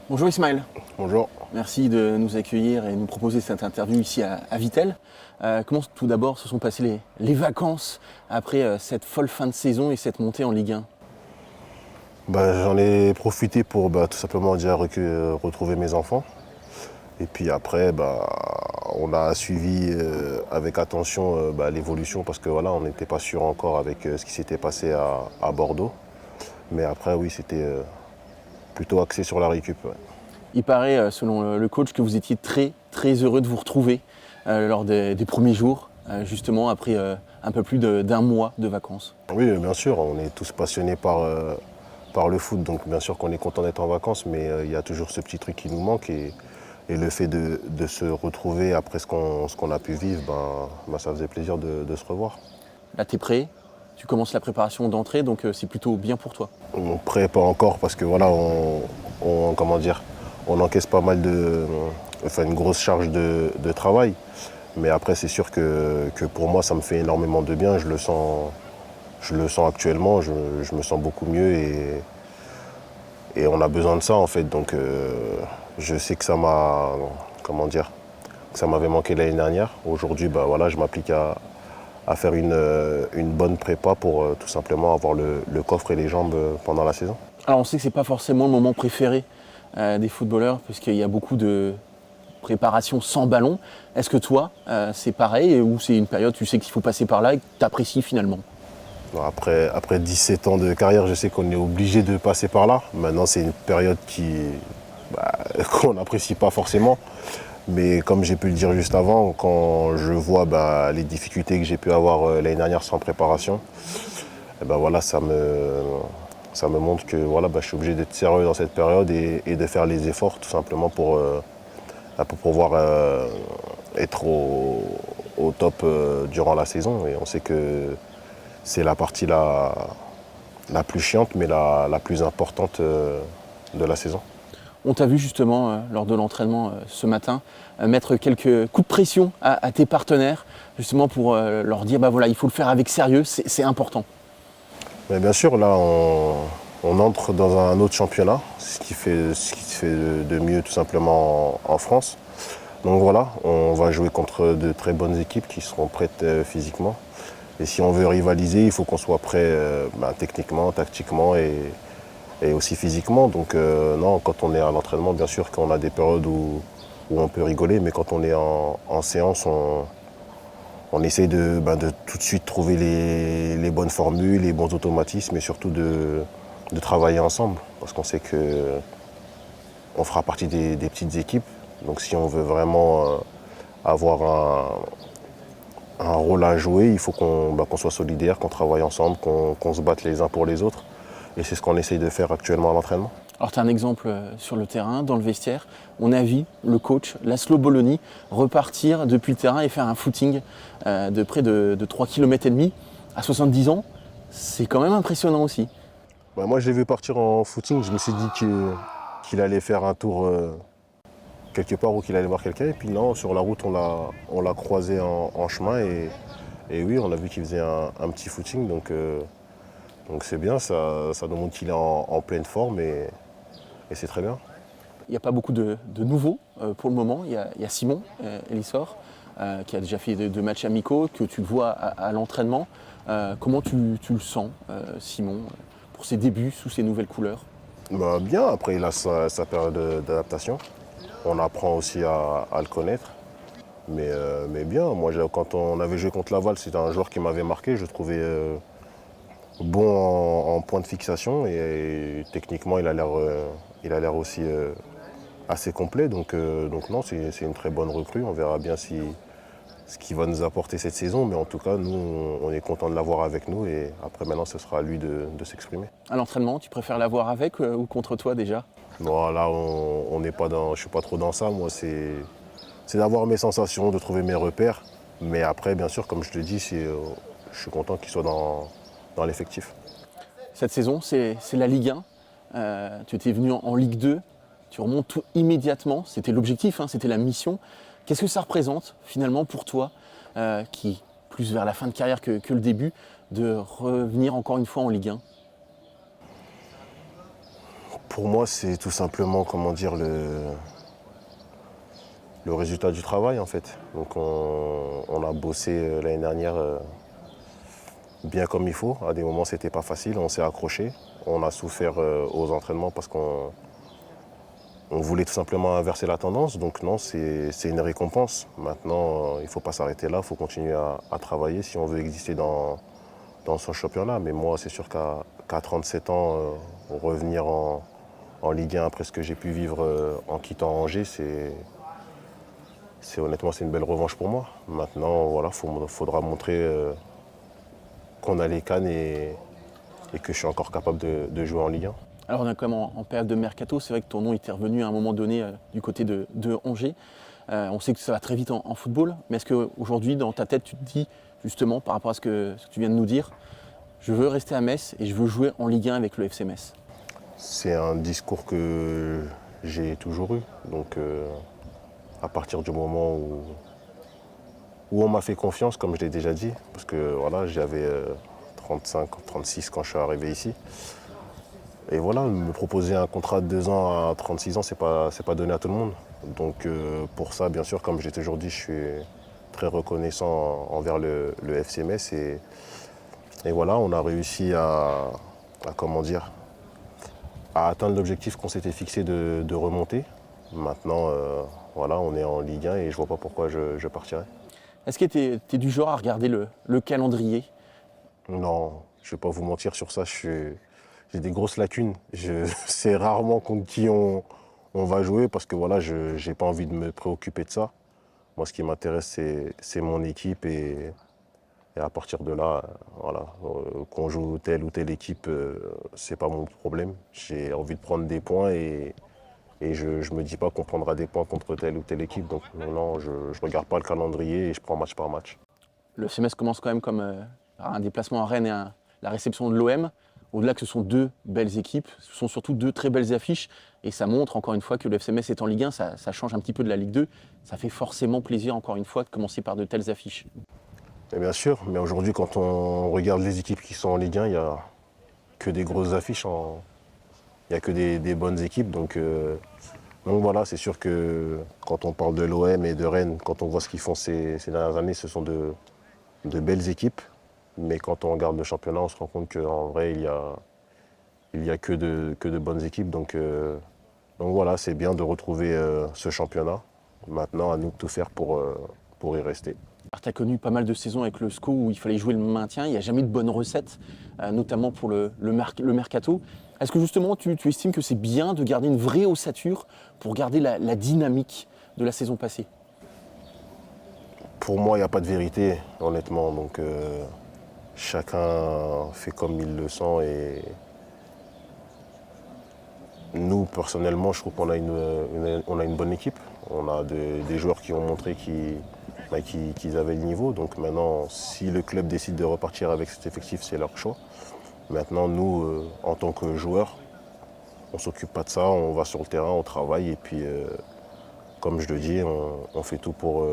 Bonjour Ismaël, Bonjour. merci de nous accueillir et nous proposer cette interview ici à Vittel. Comment tout d'abord se sont passées les vacances après cette folle fin de saison et cette montée en Ligue 1? J'en ai profité pour tout simplement déjà retrouver mes enfants. Et puis après, on a suivi avec attention l'évolution parce que voilà, on n'était pas sûr encore avec ce qui s'était passé à Bordeaux. Mais après, oui, c'était plutôt axé sur la récup. Ouais. Il paraît, selon le coach, que vous étiez très très heureux de vous retrouver lors des premiers jours, justement après un peu plus d'un mois de vacances. Oui, bien sûr, on est tous passionnés par le foot, donc bien sûr qu'on est content d'être en vacances, mais il y a toujours ce petit truc qui nous manque et le fait de se retrouver après ce qu'on a pu vivre, ça faisait plaisir de se revoir. Là, tu es prêt, tu commences la préparation d'entrée, donc c'est plutôt bien pour toi. Prêt, pas encore, parce que voilà, comment dire, on encaisse pas mal une grosse charge de travail. Mais après, c'est sûr que pour moi, ça me fait énormément de bien. Je le sens actuellement, je me sens beaucoup mieux et on a besoin de ça en fait. Donc, je sais que ça m'a, comment dire, que ça m'avait manqué l'année dernière. Aujourd'hui, voilà, je m'applique à faire une bonne prépa pour tout simplement avoir le coffre et les jambes pendant la saison. Alors on sait que c'est pas forcément le moment préféré des footballeurs, parce qu'il y a beaucoup de préparation sans ballon. Est-ce que toi, c'est pareil, ou c'est une période, tu sais qu'il faut passer par là et que tu apprécies finalement? Après 17 ans de carrière, je sais qu'on est obligé de passer par là. Maintenant, c'est une période qu'on n'apprécie pas forcément. Mais comme j'ai pu le dire juste avant, quand je vois les difficultés que j'ai pu avoir l'année dernière sans préparation, voilà, ça me montre que voilà, je suis obligé d'être sérieux dans cette période et de faire les efforts tout simplement pour pouvoir être au top durant la saison. Et on sait que c'est la partie la plus chiante, mais la plus importante de la saison. On t'a vu justement lors de l'entraînement ce matin mettre quelques coups de pression à tes partenaires, justement pour leur dire voilà, il faut le faire avec sérieux, c'est important. Mais bien sûr, là, on entre dans un autre championnat, ce qui se fait de mieux tout simplement en France. Donc voilà, on va jouer contre de très bonnes équipes qui seront prêtes physiquement. Et si on veut rivaliser, il faut qu'on soit prêt techniquement, tactiquement et aussi physiquement. Donc non, quand on est à l'entraînement, bien sûr qu'on a des périodes où on peut rigoler, mais quand on est en séance, on essaye de tout de suite trouver les bonnes formules, les bons automatismes et surtout de travailler ensemble. Parce qu'on sait qu'on fera partie des petites équipes. Donc si on veut vraiment avoir un rôle à jouer, il faut qu'on soit solidaire, qu'on travaille ensemble, qu'on se batte les uns pour les autres. Et c'est ce qu'on essaye de faire actuellement à l'entraînement. Alors tu as un exemple sur le terrain, dans le vestiaire. On a vu le coach Laszlo Bologna repartir depuis le terrain et faire un footing de près de 3,5 km à 70 ans. C'est quand même impressionnant aussi. Moi je l'ai vu partir en footing, je me suis dit qu'il allait faire un tour quelque part ou qu'il allait voir quelqu'un. Et puis non, sur la route on l'a croisé en chemin et oui, on a vu qu'il faisait un petit footing. Donc c'est bien, ça nous montre qu'il est en pleine forme et c'est très bien. Il n'y a pas beaucoup de nouveaux pour le moment. Il y a Simon Elissor qui a déjà fait deux matchs amicaux, que tu le vois à l'entraînement. Comment tu le sens, Simon, pour ses débuts sous ses nouvelles couleurs? Bien, après il a sa période d'adaptation. On apprend aussi à le connaître. Mais bien, moi quand on avait joué contre Laval, c'était un joueur qui m'avait marqué. Je le trouvais bon en point de fixation et techniquement il a l'air aussi assez complet. Donc non, c'est une très bonne recrue. On verra bien ce qu'il va nous apporter cette saison. Mais en tout cas, nous, on est content de l'avoir avec nous. Et après, maintenant, ce sera à lui de s'exprimer. À l'entraînement, tu préfères l'avoir avec ou contre toi déjà? Bon, là, on n'est pas dans, je suis pas trop dans ça. Moi, c'est d'avoir mes sensations, de trouver mes repères. Mais après, bien sûr, comme je te dis, je suis content qu'il soit dans l'effectif. Cette saison, c'est la Ligue 1. Tu étais venu en Ligue 2. Tu remontes tout immédiatement. C'était l'objectif, c'était la mission. Qu'est-ce que ça représente finalement pour toi, qui plus vers la fin de carrière que le début, de revenir encore une fois en Ligue 1? Pour moi, c'est tout simplement, comment dire, le résultat du travail, en fait. Donc, on a bossé l'année dernière bien comme il faut. À des moments, c'était pas facile. On s'est accroché. On a souffert aux entraînements parce qu'on voulait tout simplement inverser la tendance. Donc, non, c'est une récompense. Maintenant, il ne faut pas s'arrêter là. Il faut continuer à travailler si on veut exister dans son championnat. Mais moi, c'est sûr qu'à 37 ans, revenir en Ligue 1 après ce que j'ai pu vivre en quittant Angers, honnêtement, c'est une belle revanche pour moi. Maintenant, voilà, faudra montrer qu'on a les cannes et que je suis encore capable de jouer en Ligue 1. Alors on est quand même en période de mercato, c'est vrai que ton nom était revenu à un moment donné du côté de Angers. On sait que ça va très vite en football, mais est-ce qu'aujourd'hui, dans ta tête, tu te dis, justement, par rapport à ce que tu viens de nous dire, je veux rester à Metz et je veux jouer en Ligue 1 avec le FC Metz? C'est un discours que j'ai toujours eu. Donc à partir du moment où on m'a fait confiance, comme je l'ai déjà dit, parce que voilà, j'avais 35, 36 quand je suis arrivé ici. Et voilà, me proposer un contrat de 2 ans à 36 ans, c'est pas donné à tout le monde. Donc pour ça, bien sûr, comme j'ai toujours dit, je suis très reconnaissant envers le FC Metz. Et voilà, on a réussi à comment dire, à atteindre l'objectif qu'on s'était fixé de remonter. Maintenant, voilà, on est en Ligue 1 et je vois pas pourquoi je partirais. Est-ce que tu es du genre à regarder le calendrier? Non, je vais pas vous mentir sur ça, j'ai des grosses lacunes. Je sais rarement contre qui on va jouer parce que voilà, je n'ai pas envie de me préoccuper de ça. Moi, ce qui m'intéresse, c'est mon équipe et à partir de là, voilà, qu'on joue telle ou telle équipe, c'est pas mon problème. J'ai envie de prendre des points et je me dis pas qu'on prendra des points contre telle ou telle équipe. Donc non, je regarde pas le calendrier et je prends match par match. Le FC Metz commence quand même comme un déplacement à Rennes et la réception de l'OM. Au-delà que ce sont deux belles équipes, ce sont surtout deux très belles affiches. Et ça montre encore une fois que le FC Metz est en Ligue 1, ça change un petit peu de la Ligue 2. Ça fait forcément plaisir encore une fois de commencer par de telles affiches. Et bien sûr, mais aujourd'hui quand on regarde les équipes qui sont en Ligue 1, il n'y a que des grosses affiches, il n'y a que des bonnes équipes. Donc voilà, c'est sûr que quand on parle de l'OM et de Rennes, quand on voit ce qu'ils font ces dernières années, ce sont de belles équipes. Mais quand on regarde le championnat, on se rend compte qu'en vrai, il y a que de bonnes équipes. Donc voilà, c'est bien de retrouver ce championnat. Maintenant, à nous de tout faire pour y rester. Tu as connu pas mal de saisons avec le SCO où il fallait jouer le maintien. Il n'y a jamais de bonne recette, notamment pour le mercato. Est-ce que justement, tu estimes que c'est bien de garder une vraie ossature pour garder la dynamique de la saison passée? Pour moi, il n'y a pas de vérité, honnêtement. Donc chacun fait comme il le sent et nous, personnellement, je trouve qu'on a une bonne équipe. On a des joueurs qui ont montré qu'ils avaient le niveau. Donc maintenant, si le club décide de repartir avec cet effectif, c'est leur choix. Maintenant, nous, en tant que joueurs, on ne s'occupe pas de ça. On va sur le terrain, on travaille et puis, comme je le dis, on fait tout pour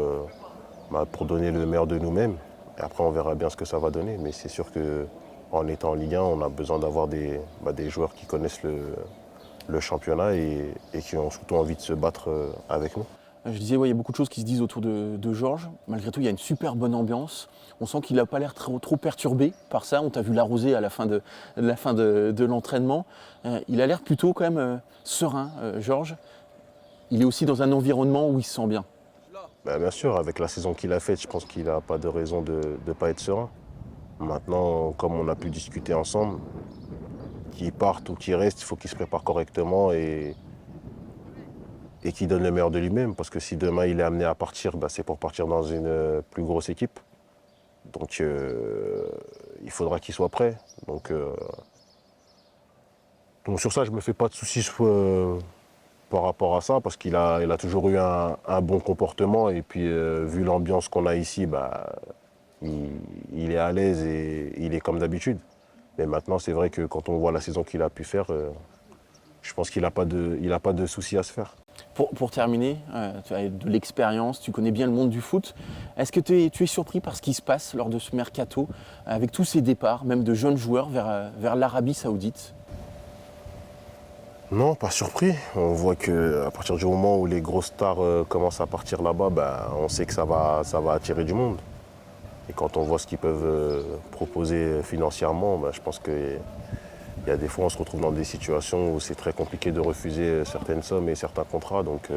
donner le meilleur de nous-mêmes. Et après, on verra bien ce que ça va donner. Mais c'est sûr qu'en étant en Ligue 1, on a besoin d'avoir des joueurs qui connaissent le championnat et qui ont surtout envie de se battre avec nous. Je disais, il y a beaucoup de choses qui se disent autour de Georges. Malgré tout, il y a une super bonne ambiance. On sent qu'il n'a pas l'air trop perturbé par ça. On t'a vu l'arroser à la fin de l'entraînement. Il a l'air plutôt quand même serein, Georges. Il est aussi dans un environnement où il se sent bien. Bien sûr, avec la saison qu'il a faite, je pense qu'il n'a pas de raison de ne pas être serein. Maintenant, comme on a pu discuter ensemble, qu'il parte ou qu'il reste, il faut qu'il se prépare correctement et qu'il donne le meilleur de lui-même. Parce que si demain il est amené à partir, c'est pour partir dans une plus grosse équipe. Donc il faudra qu'il soit prêt. Donc sur ça, je ne me fais pas de soucis par rapport à ça, parce qu'il a toujours eu un bon comportement. Et puis vu l'ambiance qu'on a ici, il est à l'aise et il est comme d'habitude. Mais maintenant, c'est vrai que quand on voit la saison qu'il a pu faire, je pense qu'il n'a pas de soucis à se faire. Pour terminer, tu as de l'expérience, tu connais bien le monde du foot. Est-ce que tu es surpris par ce qui se passe lors de ce mercato, avec tous ces départs, même de jeunes joueurs vers l'Arabie Saoudite? Non, pas surpris. On voit qu'à partir du moment où les grosses stars commencent à partir là-bas, on sait que ça va attirer du monde. Et quand on voit ce qu'ils peuvent proposer financièrement, je pense qu'il y a des fois on se retrouve dans des situations où c'est très compliqué de refuser certaines sommes et certains contrats. Donc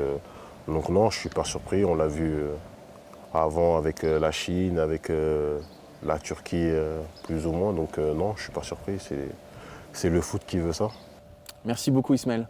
non, je ne suis pas surpris. On l'a vu avant avec la Chine, avec la Turquie plus ou moins. Donc non, je ne suis pas surpris. C'est le foot qui veut ça. Merci beaucoup Ismaël.